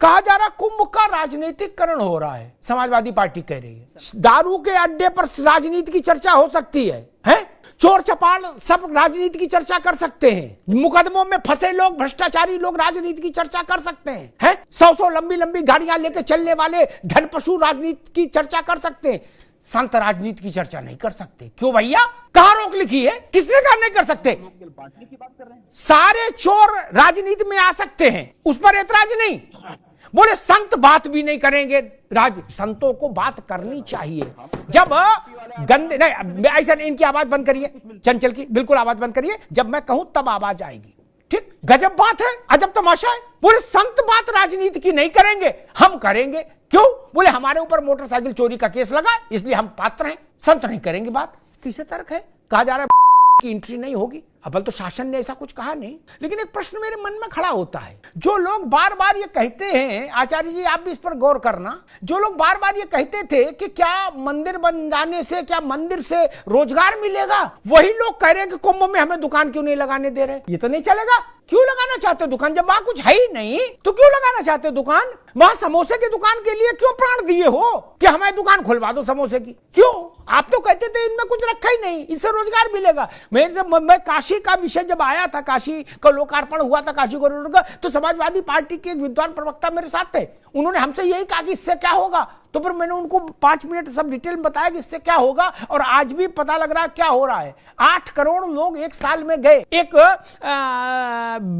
कहा जा रहा कुंभ का राजनीतिकरण हो रहा है, समाजवादी पार्टी कह रही है। दारू के अड्डे पर राजनीति की चर्चा हो सकती है? चोर चपाल सब राजनीति की चर्चा कर सकते हैं, मुकदमों में फंसे लोग, भ्रष्टाचारी लोग राजनीति की चर्चा कर सकते हैं, 100 लंबी लंबी गाड़ियां लेकर चलने वाले धनपशु राजनीति की चर्चा कर सकते हैं, संत राजनीति की चर्चा नहीं कर सकते। क्यों भैया, कहां रोक लिखी है? किसने कहा नहीं कर सकते? सारे चोर राजनीति में आ सकते हैं, उस पर ऐतराज नहीं। बोले संत बात भी नहीं करेंगे, संतों को बात करनी चाहिए। जब गंदे नहीं, ऐसा इनकी आवाज बंद करिए, चंचल की बिल्कुल आवाज बंद करिए, जब मैं कहूं तब आवाज आएगी। ठीक, गजब बात है, अजब तमाशा है। बोले संत बात राजनीति की नहीं करेंगे, हम करेंगे। क्यों? बोले हमारे ऊपर मोटरसाइकिल चोरी का केस लगा इसलिए हम पात्र हैं, संत नहीं करेंगे बात। किसे तर्क है? कहा जा रहा है की एंट्री नहीं होगी। अबल तो शासन ने ऐसा कुछ कहा नहीं, लेकिन एक प्रश्न मेरे मन में खड़ा होता है। जो लोग बार बार ये कहते हैं, आचार्य जी आप भी इस पर गौर करना, जो लोग बार बार ये कहते थे कि क्या मंदिर बन जाने से, क्या मंदिर से रोजगार मिलेगा, वही लोग कह रहे हैं कि कुंभ में हमें दुकान क्यों नहीं लगाने दे रहे। ये तो नहीं चलेगा। क्यों लगाना चाहते हो दुकान? जब वहां कुछ है ही नहीं तो क्यों लगाना चाहते हो दुकान? वहां समोसे की दुकान के लिए क्यों प्राण दिए हो कि हमें दुकान खुलवा दो समोसे की? क्यों? आप तो कहते थे इनमें कुछ रखा ही नहीं, इससे रोजगार मिलेगा। मैं काशी का विषय जब आया था, काशी का लोकार्पण हुआ था काशी कॉरिडोर का, तो समाजवादी पार्टी के एक विद्वान प्रवक्ता मेरे साथ थे, उन्होंने हमसे यही कहा कि इससे क्या होगा। तो फिर मैंने उनको 5 मिनट सब डिटेल में बताया कि इससे क्या होगा, और आज भी पता लग रहा है क्या हो रहा है। 8 करोड़ लोग एक साल में गए। एक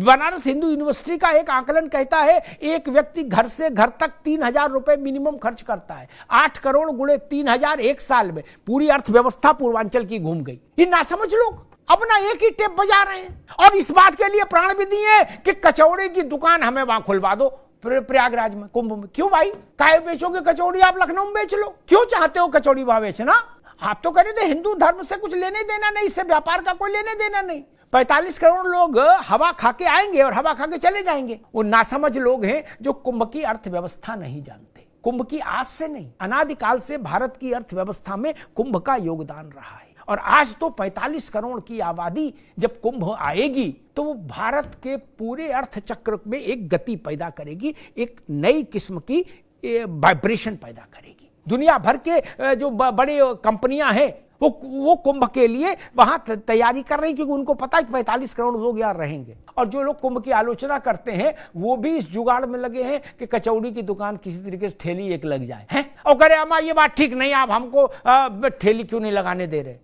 बनारस हिंदू यूनिवर्सिटी का एक आंकलन कहता है एक व्यक्ति घर से घर तक 3000 रुपए मिनिमम खर्च करता है। 8 करोड़ गुणे 3000 एक साल में पूरी अर्थव्यवस्था पूर्वांचल की घूम गई। ये नासमझ लोग अपना एक ही टेप बजा रहे हैं और इस बात के लिए प्राण भी दिए कि कचौड़े की दुकान हमें वहां खुलवा दो प्रयागराज में, कुंभ में। क्यों भाई? काहे बेचोगे कचौड़ी? आप लखनऊ में बेच लो। क्यों चाहते हो कचौड़ी वहां बेचना? आप तो कह रहे थे हिंदू धर्म से कुछ लेने देना नहीं, इससे व्यापार का कोई लेने देना नहीं। 45 करोड़ लोग हवा खा के आएंगे और हवा खा के चले जाएंगे। वो नासमझ लोग हैं जो कुंभ की अर्थव्यवस्था नहीं जानते। कुंभ की आज से नहीं, अनादिकाल से भारत की अर्थव्यवस्था में कुंभ का योगदान रहा है। और आज तो 45 करोड़ की आबादी जब कुंभ आएगी तो वो भारत के पूरे अर्थ चक्र में एक गति पैदा करेगी, एक नई किस्म की वाइब्रेशन पैदा करेगी। दुनिया भर के जो बड़े कंपनियां हैं वो कुंभ के लिए वहां तैयारी कर रही, क्योंकि उनको पता है कि 45 करोड़ लोग यहाँ रहेंगे। और जो लोग कुंभ की आलोचना करते हैं वो भी इस जुगाड़ में लगे हैं कि कचौड़ी की दुकान किसी तरीके से ठेली एक लग जाए, हैं? और कह रहे अम्मा ये बात ठीक नहीं, आप हमको ठेली क्यों नहीं लगाने दे रहे।